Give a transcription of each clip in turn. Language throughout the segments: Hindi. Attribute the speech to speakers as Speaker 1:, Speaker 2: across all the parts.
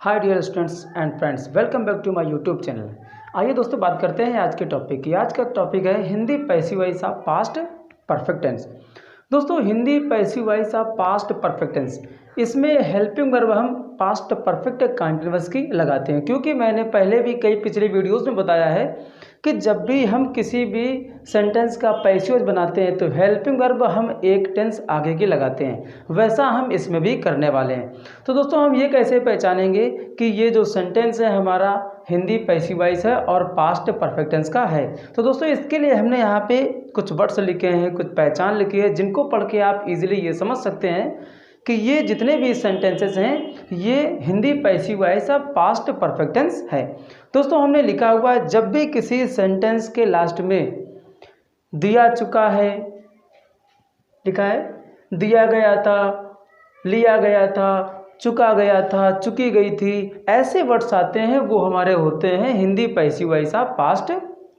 Speaker 1: Hi dear students and friends, welcome back to my YouTube channel. आइए दोस्तों बात करते हैं आज के टॉपिक की। आज का टॉपिक है Hindi passive voice of past perfect tense. दोस्तों Hindi passive voice of past perfect tense, इसमें हेल्पिंग वर्ब हम पास्ट परफेक्ट कंटिन्यूअस की लगाते हैं, क्योंकि मैंने पहले भी कई पिछले वीडियोस में बताया है कि जब भी हम किसी भी सेंटेंस का पैसिव वॉइस बनाते हैं तो हेल्पिंग वर्ब हम एक टेंस आगे की लगाते हैं, वैसा हम इसमें भी करने वाले हैं। तो दोस्तों हम ये कैसे पहचानेंगे कि ये जो सेंटेंस है हमारा हिंदी पैसिव वॉइस है और पास्ट परफेक्ट टेंस का है। तो दोस्तों इसके लिए हमने यहाँ पे कुछ वर्ड्स लिखे हैं, कुछ पहचान लिखी है, जिनको पढ़ के आप इजीली ये समझ सकते हैं कि ये जितने भी सेंटेंसेस हैं ये Hindi passive voice of past perfect tense है। दोस्तों हमने लिखा हुआ है जब भी किसी सेंटेंस के लास्ट में दिया चुका है, लिखा है दिया गया था, लिया गया था, चुका गया था, चुकी गई थी, ऐसे वर्ड्स आते हैं वो हमारे होते हैं Hindi passive voice of past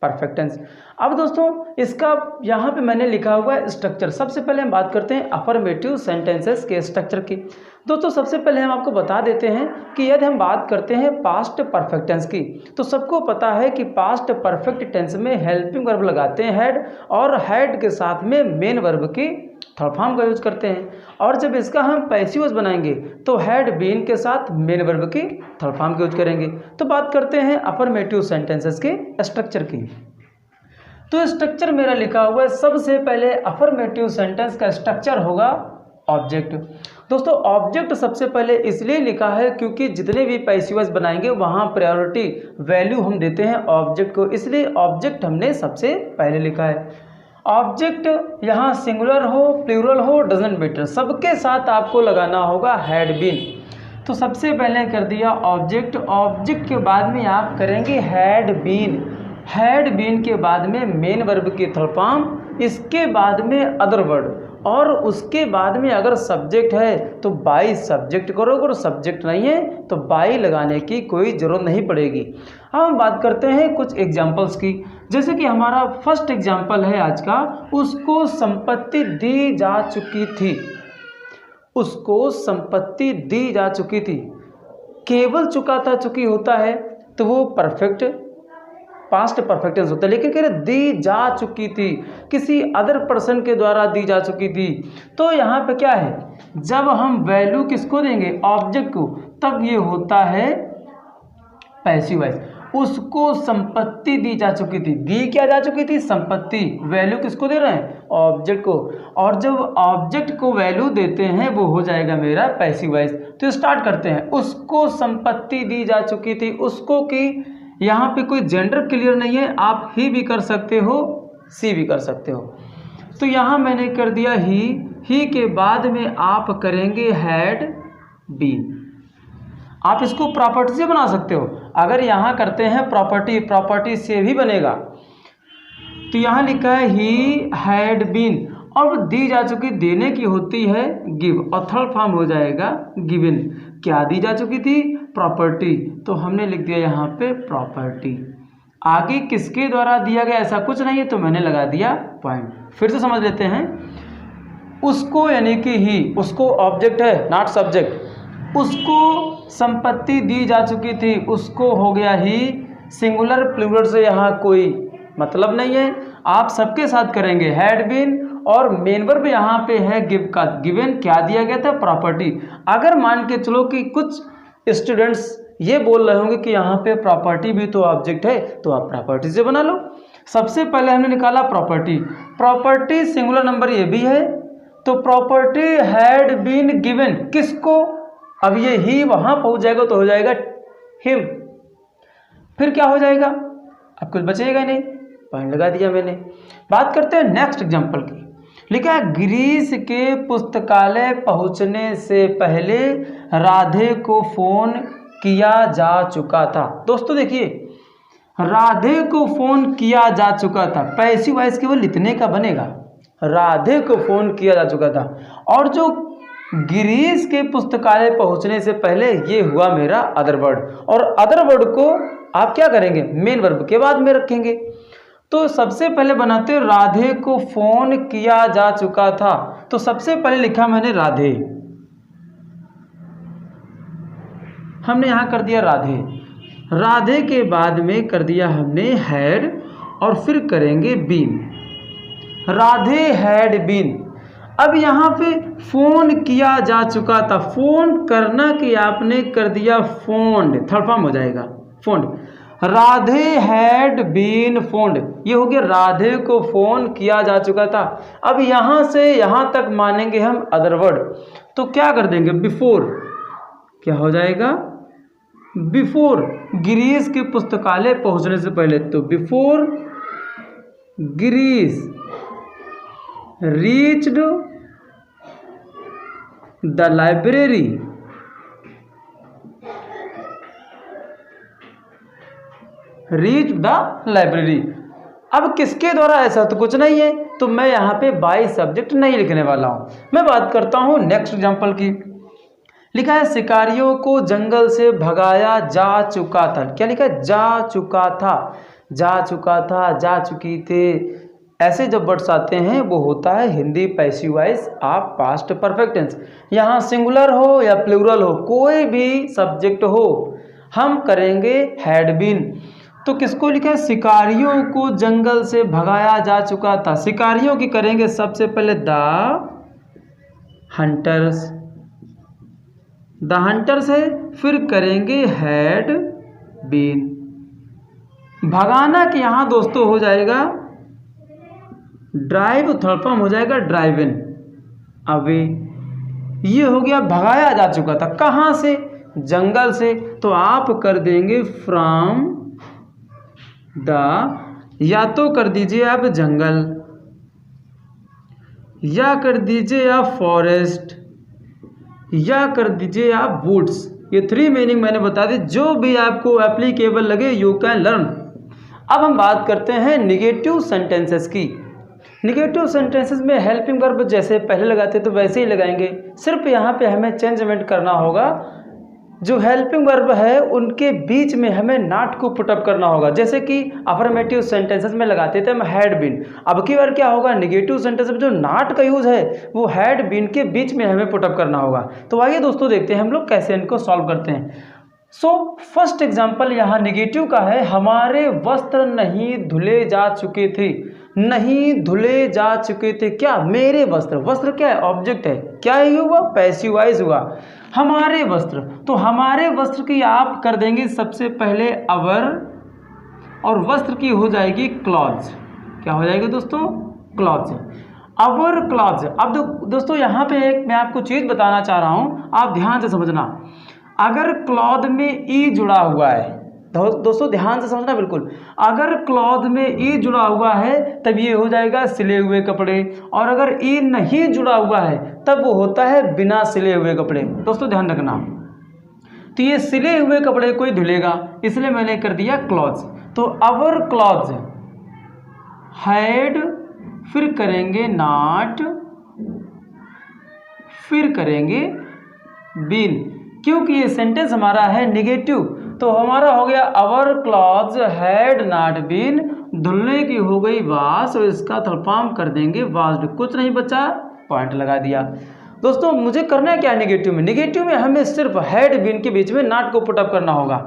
Speaker 1: perfect tense. अब दोस्तों इसका यहाँ पे मैंने लिखा हुआ है स्ट्रक्चर। सबसे पहले हम बात करते हैं अफर्मेटिव सेंटेंसेस के स्ट्रक्चर की। दोस्तों सबसे पहले हम आपको बता देते हैं कि यदि हम बात करते हैं पास्ट परफेक्ट टेंस की, तो सबको पता है कि पास्ट परफेक्ट टेंस में हेल्पिंग वर्ब लगाते हैं हेड, और हेड के साथ में मेन वर्ब की थर्ड फॉर्म का यूज करते हैं। और जब इसका हम पैसिव वॉइस बनाएंगे तो हेड बीन के साथ मेन वर्ब की थर्ड फॉर्म का यूज करेंगे। तो बात करते हैं अफर्मेटिव सेंटेंसेस के स्ट्रक्चर की। तो स्ट्रक्चर मेरा लिखा हुआ है, सबसे पहले अफर्मेटिव सेंटेंस का स्ट्रक्चर होगा ऑब्जेक्ट। दोस्तों ऑब्जेक्ट सबसे पहले इसलिए लिखा है क्योंकि जितने भी पैसिव वॉइस बनाएंगे वहाँ प्रायोरिटी वैल्यू हम देते हैं ऑब्जेक्ट को, इसलिए ऑब्जेक्ट हमने सबसे पहले लिखा है। ऑब्जेक्ट यहाँ सिंगुलर हो प्लूरल हो डजंट मैटर, सबके साथ आपको लगाना होगा हैड बीन। तो सबसे पहले कर दिया ऑब्जेक्ट, ऑब्जेक्ट के बाद में आप करेंगे हैड बीन, हैड बीन के बाद में मेन वर्ब की थर्ड फॉर्म, इसके बाद में अदर वर्ड, और उसके बाद में अगर सब्जेक्ट है तो बाई सब्जेक्ट करोगे, और सब्जेक्ट नहीं है तो बाई लगाने की कोई ज़रूरत नहीं पड़ेगी। अब हम बात करते हैं कुछ एग्जाम्पल्स की। जैसे कि हमारा फर्स्ट एग्जाम्पल है आज का, उसको संपत्ति दी जा चुकी थी, उसको संपत्ति दी जा चुकी थी। केवल चुका था चुकी होता है तो वो परफेक्ट पास्ट परफेक्ट टेंस होता है, लेकिन कह रहे दी जा चुकी थी, किसी अदर पर्सन के द्वारा दी जा चुकी थी। तो यहाँ पे क्या है, जब हम वैल्यू किसको देंगे ऑब्जेक्ट को, तब ये होता है पैसिव वॉइस। उसको संपत्ति दी जा चुकी थी, दी क्या जा चुकी थी संपत्ति, वैल्यू किसको दे रहे हैं ऑब्जेक्ट को, और जब ऑब्जेक्ट को वैल्यू देते हैं वो हो जाएगा मेरा पैसिव वॉइस। तो स्टार्ट करते हैं, उसको संपत्ति दी जा चुकी थी। उसको की यहाँ पे कोई जेंडर क्लियर नहीं है, आप ही भी कर सकते हो सी भी कर सकते हो। तो यहाँ मैंने कर दिया ही के बाद में आप करेंगे हैड बीन। आप इसको प्रॉपर्टी से बना सकते हो, अगर यहाँ करते हैं प्रॉपर्टी से भी बनेगा। तो यहाँ लिखा है ही हैड बीन, और दी जा चुकी देने की होती है गिव, और थर्ड फॉर्म हो जाएगा गिवन। क्या दी जा चुकी थी प्रॉपर्टी, तो हमने लिख दिया यहाँ पे प्रॉपर्टी। आगे किसके द्वारा दिया गया ऐसा कुछ नहीं है तो मैंने लगा दिया पॉइंट। फिर से समझ लेते हैं, उसको यानी कि ही, उसको ऑब्जेक्ट है नॉट सब्जेक्ट, उसको संपत्ति दी जा चुकी थी, उसको हो गया ही, सिंगुलर प्लूरल से यहाँ कोई मतलब नहीं है, आप सबके साथ करेंगे हैड बीन, और मेन वर्ब यहाँ पे है गिव का, गिवन क्या दिया गया था प्रॉपर्टी। अगर मान के चलो कि कुछ स्टूडेंट्स ये बोल रहे होंगे कि यहाँ पे प्रॉपर्टी भी तो ऑब्जेक्ट है, तो आप प्रॉपर्टी से बना लो। सबसे पहले हमने निकाला प्रॉपर्टी सिंगुलर नंबर ये भी है, तो प्रॉपर्टी हैड बीन गिवन किसको, अब ये ही वहां पहुंच जाएगा तो हो जाएगा हिम, फिर क्या हो जाएगा अब कुछ बचेगा नहीं, पॉइंट लगा दिया मैंने। बात करते हैं नेक्स्ट एग्जांपल की। लिखा है गिरीश के पुस्तकालय पहुंचने से पहले राधे को फोन किया जा चुका था। दोस्तों देखिए राधे को फोन किया जा चुका था, पैसिव वॉइस केवल लिखने का बनेगा, राधे को फोन किया जा चुका था, और जो गिरीश के पुस्तकालय पहुंचने से पहले ये हुआ मेरा अदर वर्ड, और अदर वर्ड को आप क्या करेंगे मेन वर्ब के बाद में रखेंगे। तो सबसे पहले बनाते हैं राधे को फोन किया जा चुका था, तो सबसे पहले लिखा मैंने राधे, हमने यहाँ कर दिया राधे, राधे के बाद में कर दिया हमने हैड और फिर करेंगे बीन, राधे हैड बीन। अब यहाँ पे फोन किया जा चुका था, फोन करना कि आपने कर दिया फोन्ड, थर्ड फॉर्म हो जाएगा phoned, Radhe had been phoned, ये हो गया राधे को फोन किया जा चुका था। अब यहाँ से यहाँ तक मानेंगे हम अदर वर्ड, तो क्या कर देंगे बिफोर, क्या हो जाएगा बिफोर गिरीश के पुस्तकालय पहुंचने से पहले, तो before Girish reached the library, reach the library. अब किसके द्वारा, ऐसा तो कुछ नहीं है, तो मैं यहाँ पे बाय सब्जेक्ट नहीं लिखने वाला हूँ। मैं बात करता हूँ नेक्स्ट एग्जांपल की। लिखा है शिकारियों को जंगल से भगाया जा चुका था, क्या लिखा है जा चुका था, जा चुका था, जा चुकी थे, ऐसे जब वर्ड्स आते हैं वो होता है Hindi passive voice of past perfect tense. यहाँ सिंगुलर हो या प्लूरल हो, कोई भी सब्जेक्ट हो, हम करेंगे हैड बीन। तो किसको लिखा है, शिकारियों को जंगल से भगाया जा चुका था, शिकारियों की करेंगे सबसे पहले द हंटर्स, द हंटर्स है, फिर करेंगे हैड बीन। भगाना कि यहाँ दोस्तों हो जाएगा ड्राइव, थर्ड फॉर्म हो जाएगा ड्राइव इन, अवे, ये हो गया भगाया जा चुका था, कहाँ से, जंगल से, तो आप कर देंगे फ्रॉम द, या तो कर दीजिए आप जंगल, या कर दीजिए आप फॉरेस्ट, या कर दीजिए आप वुड्स। ये थ्री मीनिंग मैंने बता दी, जो भी आपको एप्लीकेबल लगे यू कैन लर्न। अब हम बात करते हैं निगेटिव सेंटेंसेस की। निगेटिव सेंटेंसेस में हेल्पिंग वर्ब जैसे पहले लगाते तो वैसे ही लगाएंगे, सिर्फ यहाँ पे हमें चेंजमेंट करना होगा, जो हेल्पिंग वर्ब है उनके बीच में हमें नॉट को पुटअप करना होगा। जैसे कि अफर्मेटिव सेंटेंसेस में लगाते थे हम हैड बीन, अब की बार क्या होगा, निगेटिव सेंटेंस में जो नॉट का यूज है वो हैड बीन के बीच में हमें पुटअप करना होगा। तो आइए दोस्तों देखते हैं हम लोग कैसे इनको सॉल्व करते हैं। सो फर्स्ट एग्जाम्पल यहाँ निगेटिव का है, हमारे वस्त्र नहीं धुले जा चुके थे, नहीं धुले जा चुके थे, क्या मेरे वस्त्र, वस्त्र क्या है ऑब्जेक्ट है, क्या ये हुआ पैसिवाइज हुआ, हमारे वस्त्र, तो हमारे वस्त्र की आप कर देंगे सबसे पहले अवर, और वस्त्र की हो जाएगी क्लॉथ्स, क्या हो जाएगा दोस्तों क्लॉथ्स, अवर क्लॉथ्स। अब दोस्तों यहाँ पे एक मैं आपको चीज़ बताना चाह रहा हूँ, आप ध्यान से समझना, अगर क्लॉथ में ई जुड़ा हुआ है, दोस्तों ध्यान से समझना बिल्कुल, अगर क्लॉथ में ई जुड़ा हुआ है तब ये हो जाएगा सिले हुए कपड़े, और अगर ई नहीं जुड़ा हुआ है तब वो होता है बिना सिले हुए कपड़े। दोस्तों ध्यान रखना, तो ये सिले हुए कपड़े कोई धुलेगा, इसलिए मैंने कर दिया क्लॉथ्स, तो अवर क्लॉथ्स हैड, फिर करेंगे नॉट, फिर करेंगे बीन, क्योंकि ये सेंटेंस हमारा है निगेटिव, तो हमारा हो गया अवर क्लॉथ्स हैड नॉट बीन, धुलने की हो गई वाश, और इसका थर्ड फॉर्म कर देंगे वाश्ड, कुछ नहीं बचा, पॉइंट लगा दिया। दोस्तों मुझे करना है क्या निगेटिव में, निगेटिव में हमें सिर्फ हैड बीन के बीच में नॉट को पुटअप करना होगा।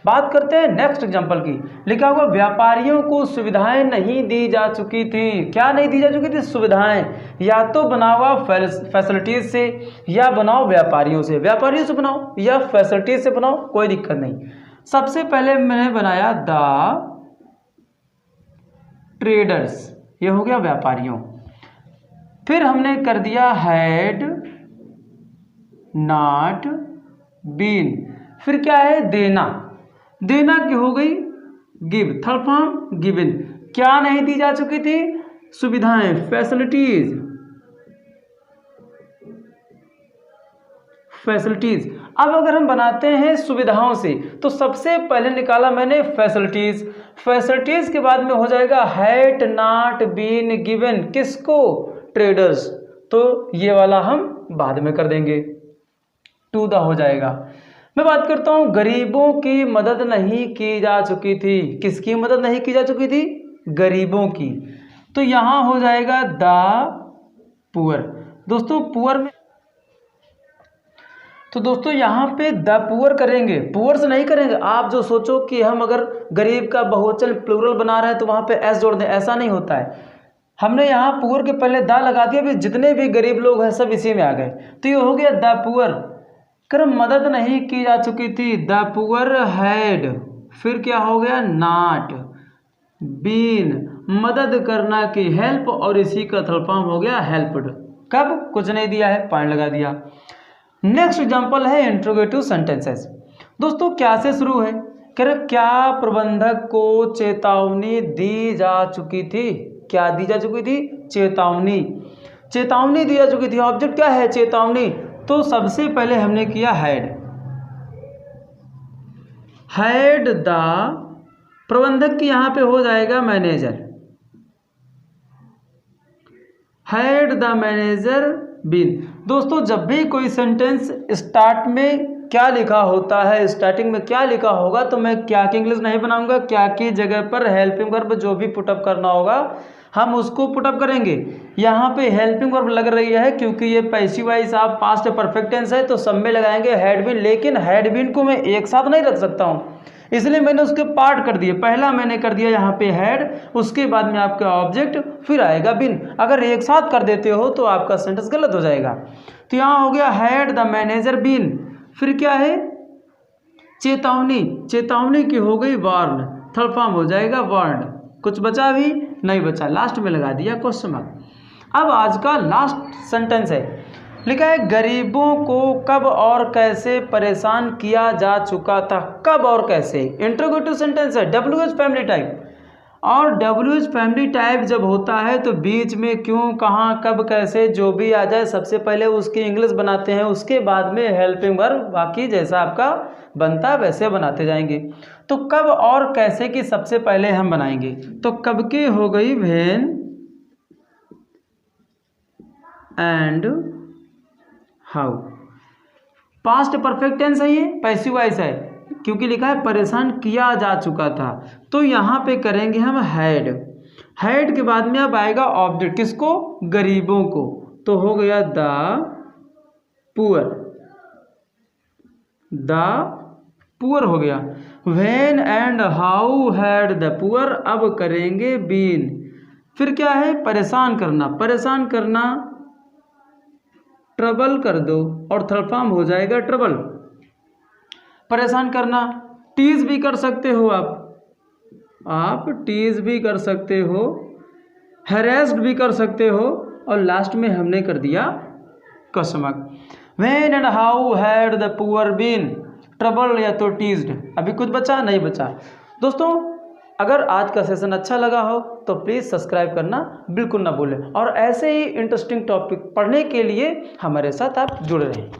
Speaker 1: बात करते हैं नेक्स्ट एग्जांपल की। लिखा हुआ व्यापारियों को सुविधाएं नहीं दी जा चुकी थी, क्या नहीं दी जा चुकी थी, सुविधाएं, या तो बनाओ फैसिलिटीज से या बनाओ व्यापारियों से, व्यापारियों से बनाओ या फैसिलिटीज से बनाओ, कोई दिक्कत नहीं। सबसे पहले मैंने बनाया द ट्रेडर्स, ये हो गया व्यापारियों, फिर हमने कर दिया हैड नॉट बीन, फिर क्या है देना, देना की हो गई गिव, थर्ड फॉर्म गिवन, क्या नहीं दी जा चुकी थी, सुविधाएं फैसिलिटीज, फैसिलिटीज। अब अगर हम बनाते हैं सुविधाओं से तो सबसे पहले निकाला मैंने फैसिलिटीज, फैसिलिटीज के बाद में हो जाएगा हैड नॉट बीन गिवन, किसको, ट्रेडर्स, तो ये वाला हम बाद में कर देंगे, टू द हो जाएगा। मैं बात करता हूं गरीबों की मदद नहीं की जा चुकी थी, किसकी मदद नहीं की जा चुकी थी, गरीबों की, तो यहां हो जाएगा द पुअर। दोस्तों पुअर में तो दोस्तों यहाँ पे द पुअर करेंगे, पुअर से नहीं करेंगे। आप जो सोचो कि हम अगर गरीब का बहुवचन प्लूरल बना रहे हैं तो वहाँ पे एस जोड़ दें, ऐसा नहीं होता है। हमने यहाँ पुअर के पहले द लगा दिया, भी जितने भी गरीब लोग हैं सब इसी में आ गए। तो ये हो गया द पुअर। कर मदद नहीं की जा चुकी थी, द पुअर हैड, फिर क्या हो गया नॉट बीन, मदद करना की हेल्प, और इसी का थर्ड फॉर्म हो गया हेल्प्ड। कब? कुछ नहीं दिया है, पॉइंट लगा दिया। नेक्स्ट एग्जांपल है इंट्रोगेटिव सेंटेंसेस। दोस्तों क्या से शुरू है? कह रहे क्या प्रबंधक को चेतावनी दी जा चुकी थी? क्या दी जा चुकी थी? चेतावनी। चेतावनी दी जा चुकी थी। ऑब्जेक्ट क्या है? चेतावनी। तो सबसे पहले हमने किया हैड। हैड द, प्रबंधक की यहां पे हो जाएगा manager. Had the manager been. दोस्तों जब भी कोई सेंटेंस स्टार्ट में क्या लिखा होता है, स्टार्टिंग में क्या लिखा होगा, तो मैं क्या की इंग्लिश नहीं बनाऊंगा। क्या की जगह पर हेल्पिंग वर्ब जो भी पुटअप करना होगा हम उसको पुटअप करेंगे। यहाँ पे हेल्पिंग वर्ब लग रही है क्योंकि ये पैसिव वॉइस आप पास्ट परफेक्ट टेंस है, तो सब में लगाएंगे हैड बीन। लेकिन हैड बीन को मैं एक साथ नहीं रख सकता हूँ, इसलिए मैंने उसके पार्ट कर दिए। पहला मैंने कर दिया यहाँ पे हैड, उसके बाद में आपका ऑब्जेक्ट, फिर आएगा बिन। अगर एक साथ कर देते हो तो आपका सेंटेंस गलत हो जाएगा। तो यहाँ हो गया हैड द मैनेजर बीन, फिर क्या है? चेतावनी। चेतावनी की हो गई वार्न, थर्ड फॉर्म हो जाएगा वार्न। कुछ बचा भी नहीं बचा, लास्ट में लगा दिया क्वेश्चन मार्क। अब आज का लास्ट सेंटेंस है, लिखा है गरीबों को कब और कैसे परेशान किया जा चुका था। कब और कैसे, इंट्रोगेटिव सेंटेंस है, WH फैमिली टाइप। और WH फैमिली टाइप जब होता है तो बीच में क्यों, कहाँ, कब, कैसे जो भी आ जाए सबसे पहले उसकी इंग्लिश बनाते हैं, उसके बाद में हेल्पिंग वर्ब बाकी जैसा आपका बनता है वैसे बनाते जाएंगे। तो कब और कैसे की सबसे पहले हम बनाएंगे। तो कब की हो गई when and how. Past perfect tense है, ये पैसिव वॉइस है क्योंकि लिखा है परेशान किया जा चुका था। तो यहाँ पे करेंगे हम हैड। हैड के बाद में अब आएगा ऑब्जेक्ट, किसको? गरीबों को। तो हो गया द पुअर, द पुअर हो गया। When and how had the poor, अब करेंगे बीन। फिर क्या है? परेशान करना। परेशान करना ट्रबल कर दो और थर्ड फॉर्म हो जाएगा ट्रबल। परेशान करना, टीज भी कर सकते हो आप टीज भी कर सकते हो, हैरेस्ड भी कर सकते हो, और लास्ट में हमने कर दिया question mark. When and how had the poor been trouble या तो टीज्ड। अभी कुछ बचा? नहीं बचा। दोस्तों अगर आज का सेशन अच्छा लगा हो तो प्लीज़ सब्सक्राइब करना बिल्कुल ना भूलें, और ऐसे ही इंटरेस्टिंग टॉपिक पढ़ने के लिए हमारे साथ आप जुड़े रहें।